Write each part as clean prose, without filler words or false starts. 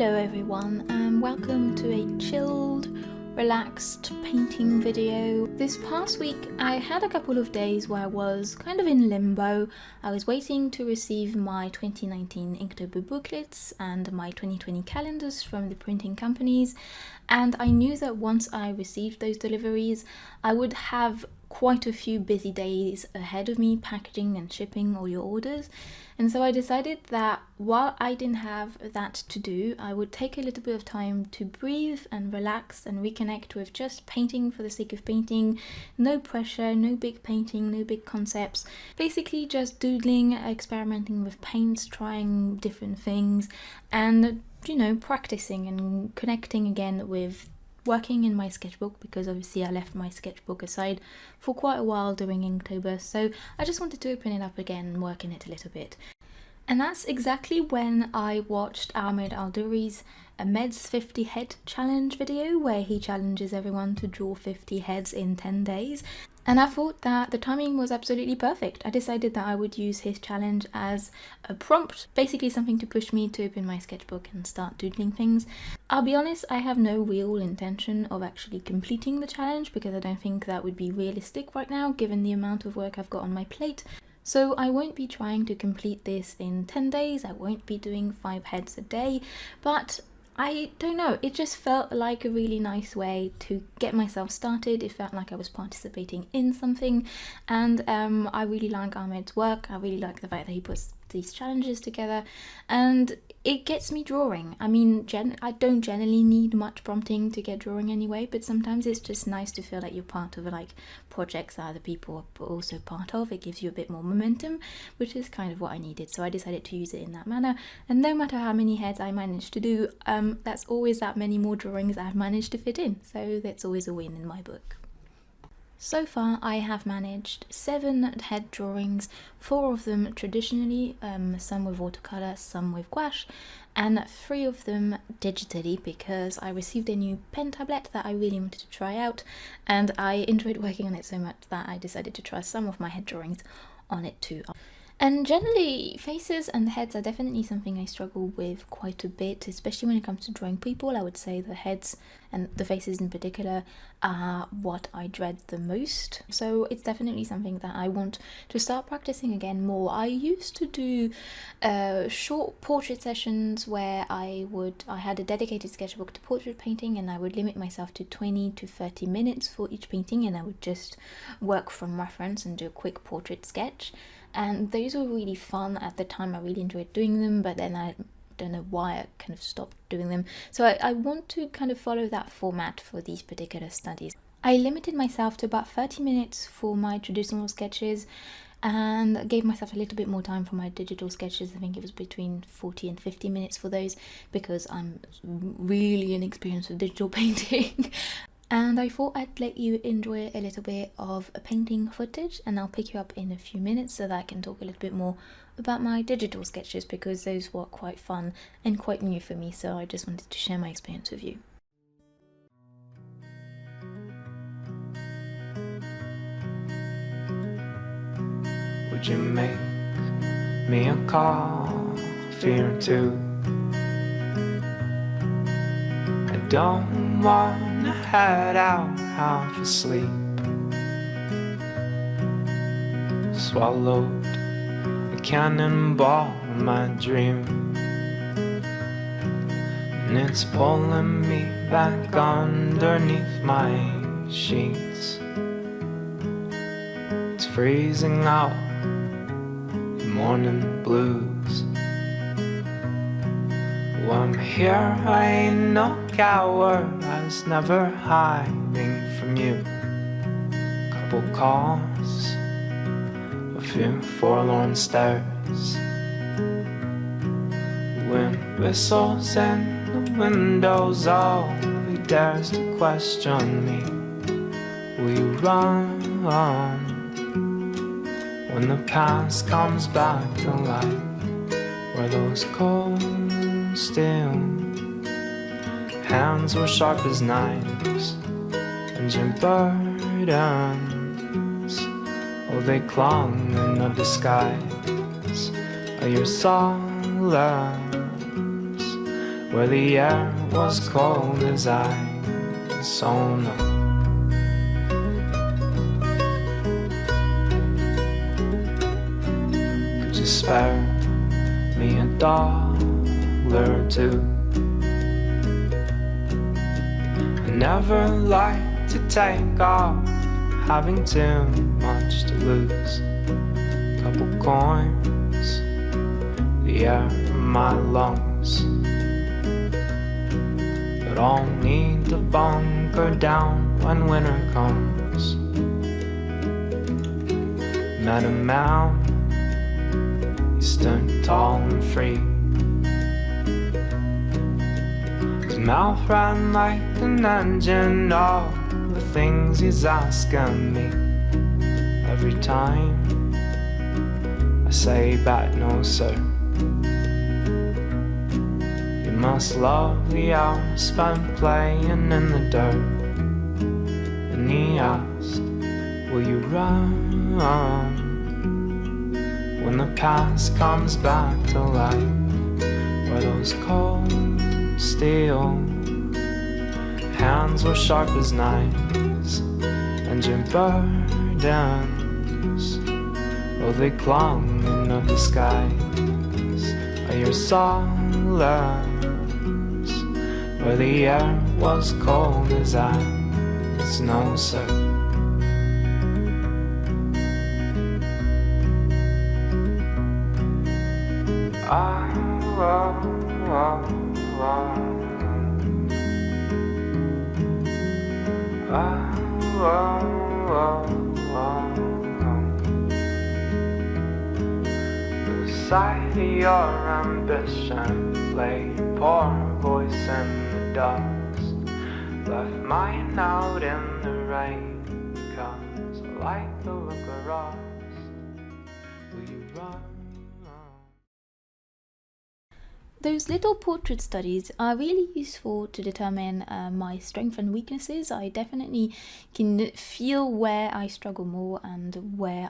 Hello everyone, and welcome to a chilled, relaxed painting video. This past week I had a couple of days where I was kind of in limbo. I was waiting to receive my 2019 Inktober booklets and my 2020 calendars from the printing companies, and I knew that once I received those deliveries I would have quite a few busy days ahead of me packaging and shipping all your orders. And so I decided that while I didn't have that to do, I would take a little bit of time to breathe and relax and reconnect with just painting for the sake of painting. No pressure, no big painting, no big concepts. Basically just doodling, experimenting with paints, trying different things, and practicing and connecting again with working in my sketchbook, because obviously I left my sketchbook aside for quite a while during Inktober, so I just wanted to open it up again and work in it a little bit. And that's exactly when I watched Ahmed Aldoori's Ahmed's 50 Head Challenge video, where he challenges everyone to draw 50 heads in 10 days. And I thought that the timing was absolutely perfect. I decided that I would use his challenge as a prompt, basically something to push me to open my sketchbook and start doodling things. I'll be honest, I have no real intention of actually completing the challenge because I don't think that would be realistic right now given the amount of work I've got on my plate. So I won't be trying to complete this in 10 days, I won't be doing 5 heads a day, but I don't know, it just felt like a really nice way to get myself started. It felt like I was participating in something, and I really like Ahmed's work. I really like the fact that he puts these challenges together and it gets me drawing. I mean, I don't generally need much prompting to get drawing anyway, but sometimes it's just nice to feel like you're part of projects that other people are also part of. It gives you a bit more momentum, which is kind of what I needed, so I decided to use it in that manner. And no matter how many heads I manage to do, that's always that many more drawings I've managed to fit in, so that's always a win in my book. So far I have managed 7 head drawings, 4 of them traditionally, some with watercolour, some with gouache, and 3 of them digitally because I received a new pen tablet that I really wanted to try out, and I enjoyed working on it so much that I decided to try some of my head drawings on it too. And generally, faces and heads are definitely something I struggle with quite a bit, especially when it comes to drawing people. I would say the heads and the faces in particular are what I dread the most. So it's definitely something that I want to start practicing again more. I used to do short portrait sessions where I had a dedicated sketchbook to portrait painting, and I would limit myself to 20 to 30 minutes for each painting, and I would just work from reference and do a quick portrait sketch. And those were really fun at the time. I really enjoyed doing them, but then I don't know why I kind of stopped doing them. So I want to kind of follow that format for these particular studies. I limited myself to about 30 minutes for my traditional sketches and gave myself a little bit more time for my digital sketches. I think it was between 40 and 50 minutes for those because I'm really inexperienced with digital painting. And I thought I'd let you enjoy a little bit of a painting footage, and I'll pick you up in a few minutes so that I can talk a little bit more about my digital sketches because those were quite fun and quite new for me, so I just wanted to share my experience with you. Would you make me a coffee or two? I don't wanna head out half asleep. Swallowed a cannonball in my dream, and it's pulling me back underneath my sheets. It's freezing out the morning blues. Well, I'm here, I ain't no coward, I was never hiding from you. Couple calls, a few forlorn stares. Wind whistles in the windows, all he dares to question me. Will you run when the past comes back to life? Where those cold steel hands were sharp as knives, and your burdens, oh, they clung in a disguise. Your solace, where the air was cold as ice. So no, could you spare me $1 or two? I never like to take off, having too much to lose. Couple coins, the air in my lungs, but I'll need to bunker down when winter comes. Met a man, he stood tall and free. His mouth ran like an engine, all the things he's asking me. Every time I say back no sir, you must love the hours spent playing in the dirt. And he asked, will you run when the past comes back to life, where those cold steel hands were sharp as knives, and your burdens, oh, they clung in no disguise. Are your solace, where the air was cold as ice? No, sir. Beside your ambition lay a poor voice in the dust, left mine out in the rain, 'cause I like the look of rust. Will you run? Those little portrait studies are really useful to determine my strengths and weaknesses. I definitely can feel where I struggle more and where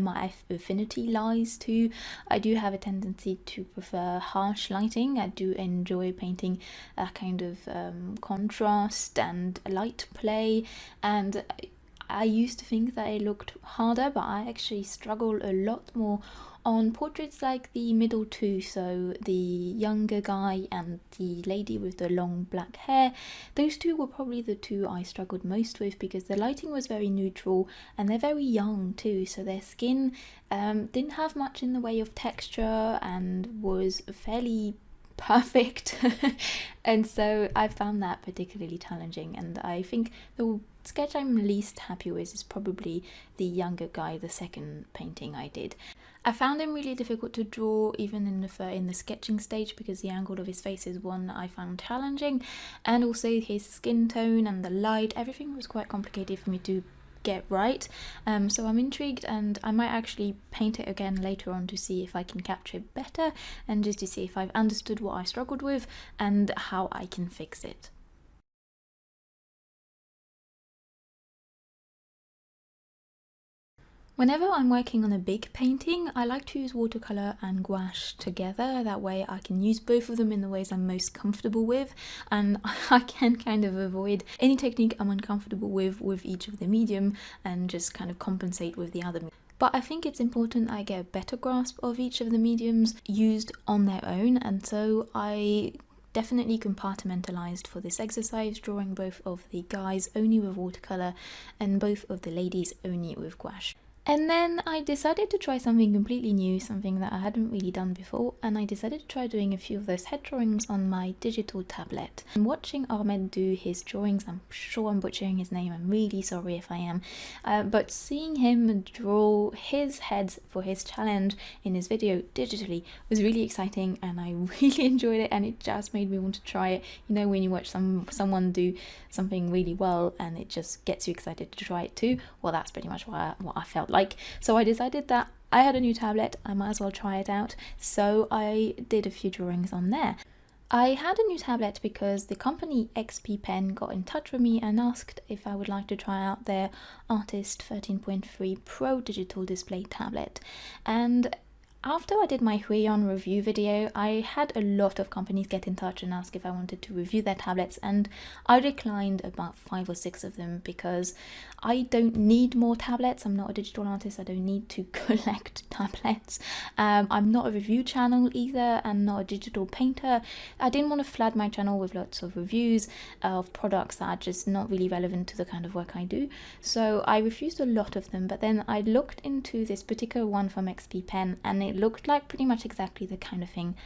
my affinity lies to. I do have a tendency to prefer harsh lighting. I do enjoy painting a kind of contrast and light play, and I used to think that it looked harder, but I actually struggle a lot more on portraits like the middle two, so the younger guy and the lady with the long black hair. Those two were probably the two I struggled most with, because the lighting was very neutral and they're very young too, so their skin didn't have much in the way of texture and was fairly perfect. And so I found that particularly challenging, and I think the sketch I'm least happy with is probably the younger guy, the second painting I did. I found him really difficult to draw even in the sketching stage, because the angle of his face is one I found challenging, and also his skin tone and the light, everything was quite complicated for me to get right. So I'm intrigued, and I might actually paint it again later on to see if I can capture it better, and just to see if I've understood what I struggled with and how I can fix it. Whenever I'm working on a big painting, I like to use watercolor and gouache together. That way I can use both of them in the ways I'm most comfortable with, and I can kind of avoid any technique I'm uncomfortable with each of the medium and just kind of compensate with the other. But I think it's important I get a better grasp of each of the mediums used on their own, and so I definitely compartmentalized for this exercise, drawing both of the guys only with watercolor and both of the ladies only with gouache. And then I decided to try something completely new, something that I hadn't really done before, and I decided to try doing a few of those head drawings on my digital tablet. And watching Ahmed do his drawings, I'm sure I'm butchering his name, I'm really sorry if I am, but seeing him draw his heads for his challenge in his video digitally was really exciting, and I really enjoyed it, and it just made me want to try it. You know, when you watch someone do something really well and it just gets you excited to try it too? Well, that's pretty much what I felt like. So I decided that I had a new tablet, I might as well try it out, so I did a few drawings on there. I had a new tablet because the company XP Pen got in touch with me and asked if I would like to try out their Artist 13.3 Pro digital display tablet, and After I did my Huion review video, I had a lot of companies get in touch and ask if I wanted to review their tablets, and I declined about 5 or 6 of them because I don't need more tablets. I'm not a digital artist. I don't need to collect tablets. I'm not a review channel either, and not a digital painter. I didn't want to flood my channel with lots of reviews of products that are just not really relevant to the kind of work I do. So I refused a lot of them, but then I looked into this particular one from XP Pen, and it looked like pretty much exactly the kind of thing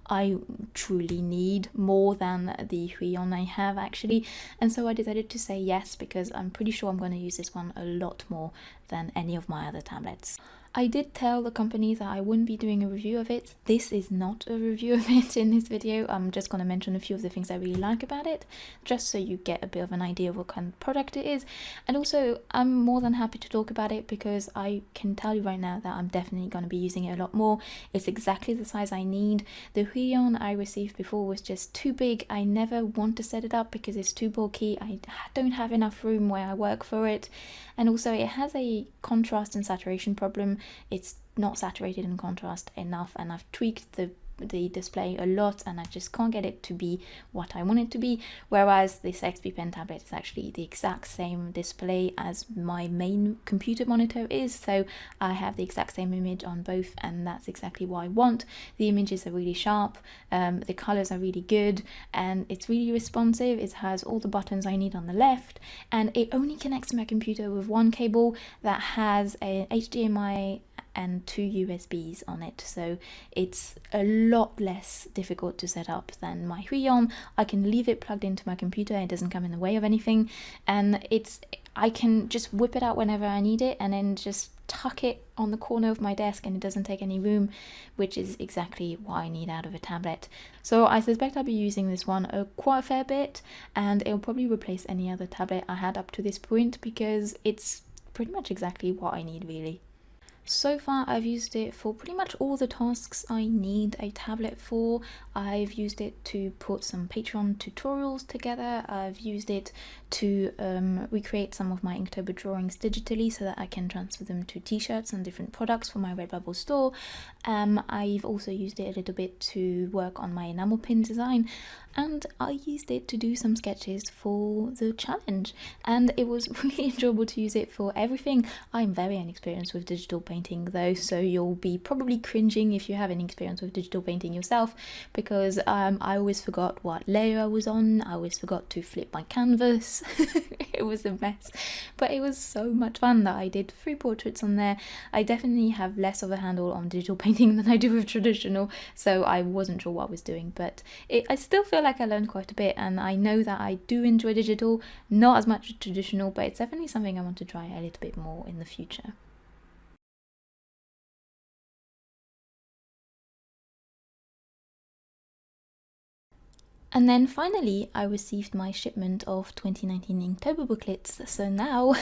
I truly need, more than the Huion I have actually. And so I decided to say yes, because I'm pretty sure I'm going to use this one a lot more than any of my other tablets. I did tell the company that I wouldn't be doing a review of it. This is not a review of it in this video. I'm just going to mention a few of the things I really like about it, just so you get a bit of an idea of what kind of product it is. And also, I'm more than happy to talk about it, because I can tell you right now that I'm definitely going to be using it a lot more. It's exactly the size I need. The Huion I received before was just too big. I never want to set it up because it's too bulky. I don't have enough room where I work for it. And also it has a contrast and saturation problem. It's not saturated in contrast enough, and I've tweaked the display a lot, and I just can't get it to be what I want it to be. Whereas this XP Pen tablet is actually the exact same display as my main computer monitor is, so I have the exact same image on both, and that's exactly what I want. The images are really sharp, the colors are really good, and it's really responsive. It has all the buttons I need on the left, and it only connects to my computer with one cable that has an HDMI and 2 USBs on it, so it's a lot less difficult to set up than my Huion. I can leave it plugged into my computer, it doesn't come in the way of anything, and I can just whip it out whenever I need it, and then just tuck it on the corner of my desk, and it doesn't take any room, which is exactly what I need out of a tablet. So I suspect I'll be using this one quite a fair bit, and it'll probably replace any other tablet I had up to this point, because it's pretty much exactly what I need, really. So far I've used it for pretty much all the tasks I need a tablet for. I've used it to put some Patreon tutorials together. I've used it to recreate some of my Inktober drawings digitally so that I can transfer them to t-shirts and different products for my Redbubble store. I've also used it a little bit to work on my enamel pin design, and I used it to do some sketches for the challenge, and it was really enjoyable to use it for everything. I'm very inexperienced with digital painting though, so you'll be probably cringing if you have any experience with digital painting yourself, because I always forgot what layer I was on. I always forgot to flip my canvas. It was a mess, but it was so much fun that I did 3 portraits on there. I definitely have less of a handle on digital painting than I do with traditional, so I wasn't sure what I was doing, but I still feel like I learned quite a bit, and I know that I do enjoy digital, not as much as traditional, but it's definitely something I want to try a little bit more in the future. And then finally, I received my shipment of 2019 Inktober booklets, so now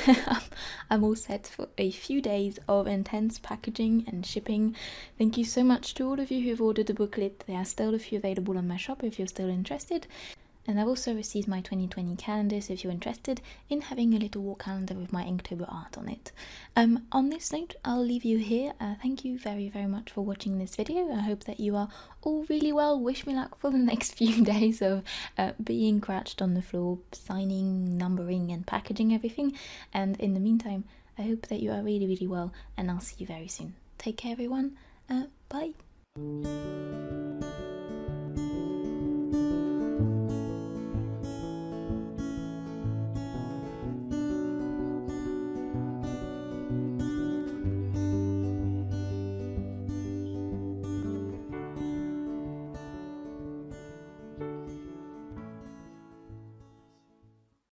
I'm all set for a few days of intense packaging and shipping. Thank you so much to all of you who've ordered the booklet. There are still a few available on my shop if you're still interested. And I've also received my 2020 calendar, so if you're interested in having a little wall calendar with my Inktober art on it. On this note, I'll leave you here. Thank you very, very much for watching this video. I hope that you are all really well. Wish me luck for the next few days of being crouched on the floor, signing, numbering and packaging everything. And in the meantime, I hope that you are really, really well, and I'll see you very soon. Take care, everyone. Bye.